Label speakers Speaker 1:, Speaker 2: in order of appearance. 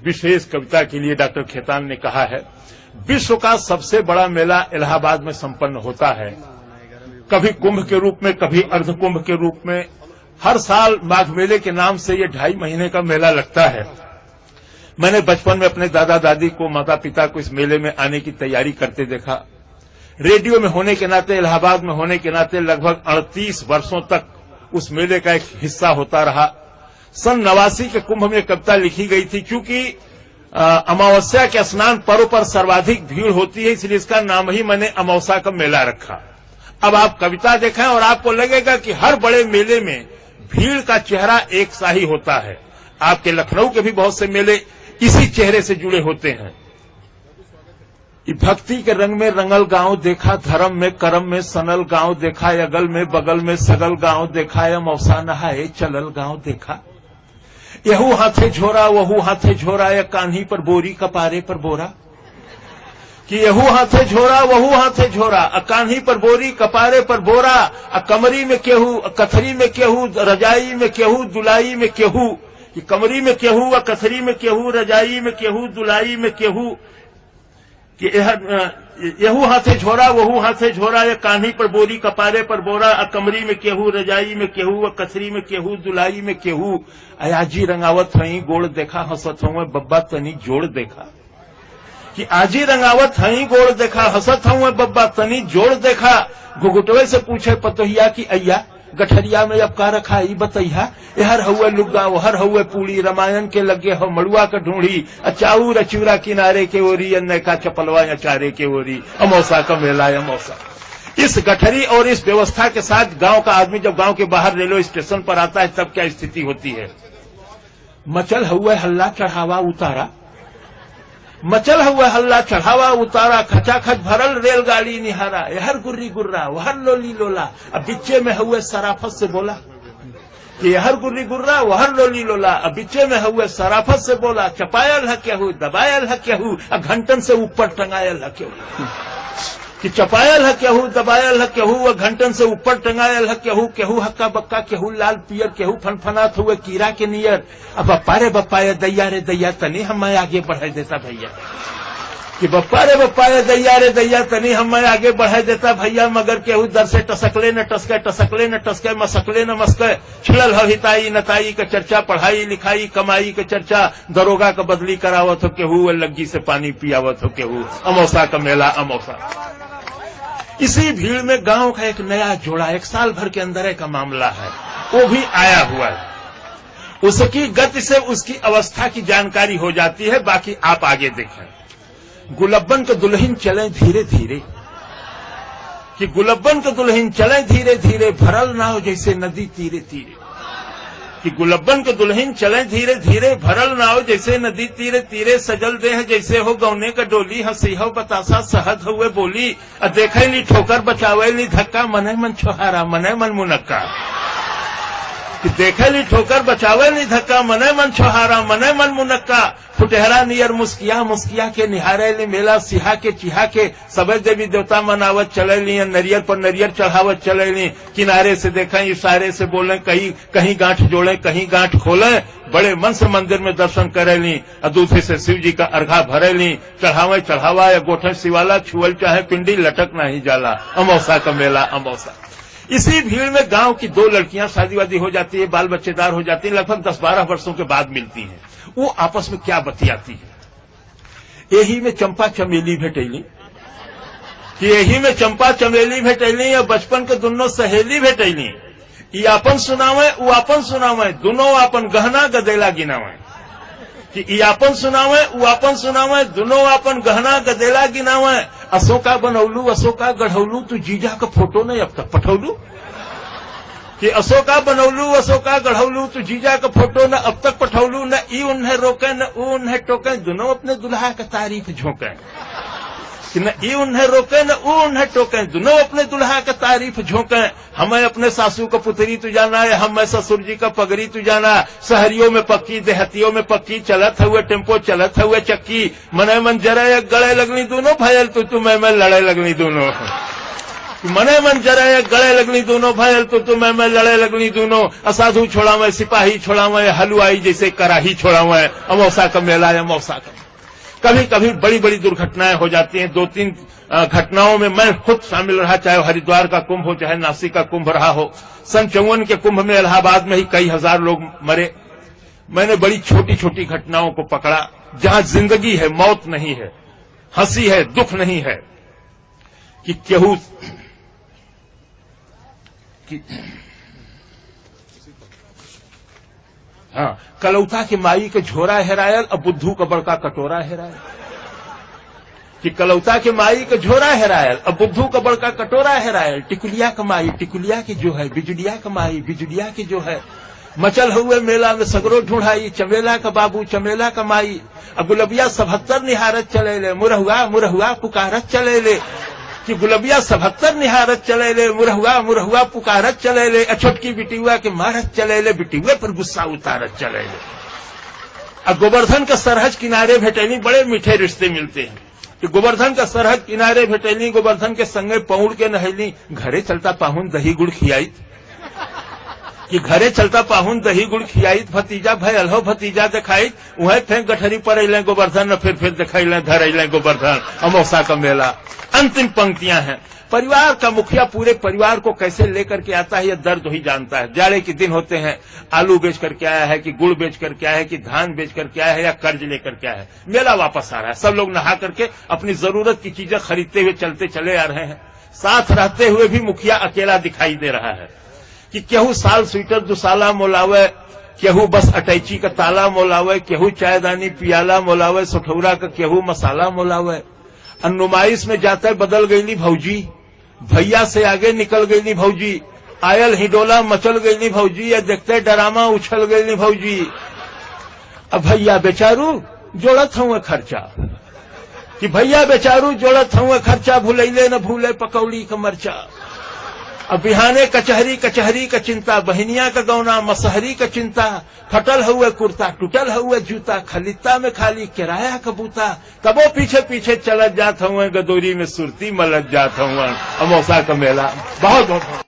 Speaker 1: विशेष कविता के लिए डॉक्टर खेतान ने कहा है, विश्व का सबसे बड़ा मेला इलाहाबाद में संपन्न होता है, कभी कुंभ के रूप में, कभी अर्धकुंभ के रूप में। हर साल माघ मेले के नाम से ये 2.5 महीने का मेला लगता है। मैंने बचपन में अपने दादा दादी को, माता पिता को इस मेले में आने की तैयारी करते देखा। रेडियो में होने के नाते, इलाहाबाद में होने के नाते लगभग 38 वर्षों तक उस मेले का एक हिस्सा होता रहा। सन 89 के कुंभ में कविता लिखी गई थी। क्योंकि अमावस्या के स्नान पर्व पर सर्वाधिक भीड़ होती है, इसलिए इसका नाम ही मैंने अमावस्या का मेला रखा। अब आप कविता देखें और आपको लगेगा कि हर बड़े मेले में भीड़ का चेहरा एक सा ही होता है। आपके लखनऊ के भी बहुत से मेले इसी चेहरे से जुड़े होते हैं। भक्ति के रंग में रंगल गांव देखा, धर्म में करम में सनल गांव देखा, अगल में बगल में सगल गांव देखा, मौसा नहाए चलल गांव देखा। यहू हाथे झोरा वहू हाथे झोरा, या कान्ही पर बोरी कपारे पर बोरा। कि यहू हाथे झोरा वहू हाथे झोरा, कान्ही पर बोरी कपारे पर बोरा, कमरी में केहू कथरी में केहू, रजाई में केहू दुलाई में केहू। कि कमरी में केहू, कथरी में केहू, रजाई में केहू, दुलाई में केहू। कि यहू हाथे झोरा वहू हाथे झोरा, या कान्ही पर बोरी कपारे पर बोरा, कमरी में केहू, रजाई में केहू, कथरी में केहू, दुलाई में केहू। आजी रंगावत हई गोड़ देखा, हंसत हूं बब्बा तनी जोड़ देखा। कि आजी रंगावत हई गोड़ देखा, हंसत हूं बब्बा तनी जोड़ देखा। घुघुटवे से पूछे पतोहिया की अय्या, गठरिया में अब का रखा ई बतैया। एहर हुए लुग्गा ओहर हुए पूड़ी, रामायण के लगे हो मड़ुआ का ढूंढी, अचाऊ रचूरा किनारे के ओरी, अन्य का चपलवा अचारे के ओरी। अमौसा का मेला अमौसा। इस गठरी और इस व्यवस्था के साथ गांव का आदमी जब गांव के बाहर रेलवे स्टेशन पर आता है तब क्या स्थिति होती है। मचल हुए हल्ला चढ़ावा उतारा, मचल हुआ हल्ला चढ़ावा उतारा, खचाखच भरल रेलगाड़ी निहारा। यहर गुर्री गुर्रा वहर लोली लोला, अब बिच्चे में हुए सराफत से बोला। कि यहर गुर्री गुर्रा वहर लोली लोला, अब बिच्चे में हुए सराफत से बोला। चपायल है केहू दबायल है केहू, अब घंटन से ऊपर टंगायल है केहू। कि चपायल है केहू दबायल है केहू, घंटन से ऊपर टंगायल है केहू। केहू हक्का बक्का केहू लाल पियर, केहू फनफनात हुए कीड़ा के नियर। अब बप्पा रे बप्पा ये दैया रे दैया तनी हमें आगे बढ़ा देता भैया। कि बप्पा रे दैया तनी हमें आगे बढ़ा देता भैया। मगर केहू दर से टसकले न टसके, टसकले न टसके, मसकले न मस्के। छिड़ल हो हिताई नताई का चर्चा, पढ़ाई लिखाई कमाई का चर्चा। दरोगा का बदली करावत हो केहू, लग्गी से पानी पियावत हो केहू। अमौसा का मेला अमौसा। इसी भीड़ में गांव का एक नया जोड़ा, 1 साल भर के अंदर का मामला है, वो भी आया हुआ है। उसकी गति से उसकी अवस्था की जानकारी हो जाती है। बाकी आप आगे देखें। गुलब्बन के दुल्हन चले धीरे धीरे। कि गुलब्बन के दुल्हन चले धीरे धीरे, भरल नाव जैसे नदी तीरे तीरे। कि गुलब्बन के दुल्हन चले धीरे धीरे, भरल नाव जैसे नदी तीरे तीरे। सजल देह जैसे हो गौने का डोली, हंसी हो बतासा सहद हुए बोली। देखे ली ठोकर बचावे ली धक्का, मने मन छोहारा मने मन मुनक्का। कि देखे ली ठोकर बचावे ली धक्का, मने मन छोहारा मने मन मुनक्का। फुटहरा नियर मुस्किया मुस्किया के निहारे ली मेला, सिहा के चिहा के सबे देवी देवता मनावत चले ली। नरियर पर नरियर चढ़ावत चले ली। किनारे से देखें इशारे से बोलें, कहीं कहीं गांठ जोड़ें कहीं गांठ खोलें। बड़े मन से मंदिर में दर्शन करे ली। दूसरे से शिव जी का अर्घा भरे ली। चढ़ावे चढ़ावा या गोठे शिवाला, छुअल चाहे पिंडी लटक नहीं जाला। अमौसा का मेला अमौसा। इसी भीड़ में गांव की 2 लड़कियां शादीवादी हो जाती है, बाल बच्चेदार हो जाती है, लगभग 10-12 वर्षों के बाद मिलती हैं। वो आपस में क्या बतियाती है। यही में चंपा चमेली भेटैली। कि यही में चंपा चमेली भेटैली, या बचपन के दोनों सहेली भेटैली। ये अपन सुनावे वो अपन सुनावे, दोनों अपन गहना गदेला गिनावे। कि ये अपन सुनावे वो अपन सुनावे, दोनों अपन गहना गदेला गिनावे। अशोका बनौलू अशोका गढ़ौलू, तू जीजा का फोटो नहीं अब तक पठौलू। कि अशोका बनौलू अशोका गढ़ौलू, तू जीजा का फोटो न अब तक पठौलू। न ई उन्हें रोके न ऊ उन्हें टोके, दोनों अपने दुल्हा का तारीफ झोंके। कि न ई उन्हें रोके न ऊ उन्हें टोके, दोनों अपने दुल्हा का तारीफ झोंके। हमें अपने सासू का पुतरी तू जाना है, हमें ससुर जी का पगड़ी तू जाना। शहरियों में पक्की देहतियों में पक्की, चलत हुए टेम्पो चलत हुए चक्की। मने मन जरे गले लगनी दोनों, भयल तू मैं लड़े लगनी दोनों। मने मन जरे गले लगनी दोनों भयल तो मैं लड़े लगनी दोनों असाधु छोड़ा मैं सिपाही छोड़ा मैं हलवाई जैसे कराही छोड़ा मैं अमौसा का मेला या मौसा का। कभी कभी बड़ी बड़ी दुर्घटनाएं हो जाती हैं। 2-3 घटनाओं में मैं खुद शामिल रहा, चाहे हरिद्वार का कुंभ हो चाहे नासिक का कुंभ रहा हो। सन 54 के कुंभ में इलाहाबाद में ही कई हजार लोग मरे। मैंने बड़ी छोटी छोटी घटनाओं को पकड़ा जहां जिंदगी है, मौत नहीं है, हंसी है, दुख नहीं है। कि केहू हाँ, कलौता के माई के झोरा हेरायल और बुद्धू का बड़का कटोरा हेरायल। कि कलौता के माई के झोरा हेरायल और बुद्धू का बड़का कटोरा हेरायल। टिकुलिया का माई टिकुलिया की जो है, बिजुलिया का माई बिजुलिया की जो है। मचल हुए मेला में सगरो ढूंढाई, चमेला का बाबू चमेला का माई। अब गुलबिया 77 निहारत चले ले, मुरहुआ मुरहुआ पुकारत चले ले। कि गुलबिया 77 निहारत चले ले, मुरहुआ मुरहुआ पुकारत चले ले। छोटकी बिटियुआ के मारत चले ले, बिटियुए पर गुस्सा उतारत चले ले। अब गोवर्धन का सरहज किनारे भेटैली, बड़े मीठे रिश्ते मिलते हैं। कि गोवर्धन का सरहद किनारे भेटैली, गोवर्धन के संगे पौड़ के नहैली। घरे चलता पाहुन दही गुड़ खियाई। कि घरे चलता पाहुन दही गुड़ खियाई, भतीजा भयल हो भतीजा दिखाई। वहीं फेंक गठरी पर अले गोवर्धन न फिर दिखाई धर अले गोवर्धन अमौसा का मेला। अंतिम पंक्तियां हैं। परिवार का मुखिया पूरे परिवार को कैसे लेकर के आता है, यह दर्द ही जानता है। जाड़े के दिन होते हैं, आलू बेच करके आया है कि गुड़ बेच करके आया है कि धान बेच करके आया है या कर्ज लेकर के आया है। मेला वापस आ रहा है, सब लोग नहा करके अपनी जरूरत की चीजें खरीदते हुए चलते चले आ रहे हैं। साथ रहते हुए भी मुखिया अकेला दिखाई दे रहा है। कि केहू साल स्वेटर दुसाला मोलावे, केहू बस अटैची का ताला मोलावे, केहू चायदानी पियाला मोलावे, सुठौरा का केहू मसाला मोलावे। नुमाइश में जाते बदल गईली भौजी, भैया से आगे निकल गईली भौजी। आयल हिडोला मचल गईली भौजी, या देखते डरामा उछल गईली भौजी। अब भैया बेचारू जोड़त हुए खर्चा। कि भैया बेचारू जोड़त हुए खर्चा, भूलैले न भूले पकौड़ी का मरचा। अब बिहाने कचहरी कचहरी का चिंता, बहनिया का गौना मसहरी का चिंता। फटल हुए कुर्ता टूटल हुए जूता, खलिता में खाली किराया का बूता। तबो पीछे पीछे चलत जात हुए, गदोरी में सुरती मलत जात हुए। अमौसा का मेला बहुत बहुत